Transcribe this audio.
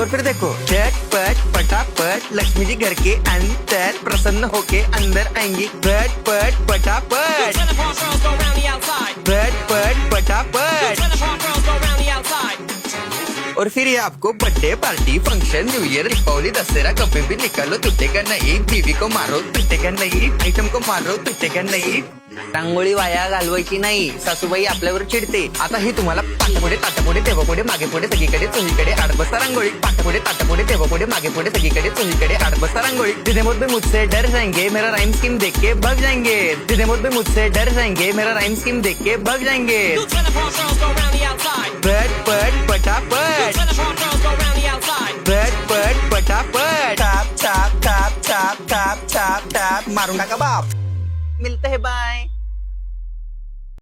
और फिर देखो झटपट पटापट लक्ष्मी जी घर के अंदर प्रसन्न होके अंदर आएंगी। झटपट पटापट झटपट पटापट। और फिर ये आपको birthday party function new year Deepavali Dussehra कभी भी निकालो टूटेगा नहीं। बीवी को मारो टूटेगा नाही, आयटम को मारो टूटेगा नाही। रांगोळी वाया घालवायची नाही, सासूबाई आपल्यावर चिडते। आता ही तुम्हाला पाटापुढे ताटापुढे तेव्हापुढे मागे पुढे सगळीकडे चोहीकडे आडबस्ता रांगोळी। पाटापुढे ताटापुढे तेव्हापुढे मागे पुढे सगळीकडे चोहीकडे आडबस्ता रांगोळी। जितने मुझ भी मुझसे डर जाएंगे मेरा राइम स्कीम देख के भाग जाएंगे। जितने मुझ भी मुझसे डर जाएंगे मेरा राइम स्कीम देख के भाग जाएंगे। झटपट पटापट झटपट पटापट top top top top top top top मारून टाका बाप। मिलते हैं बाय।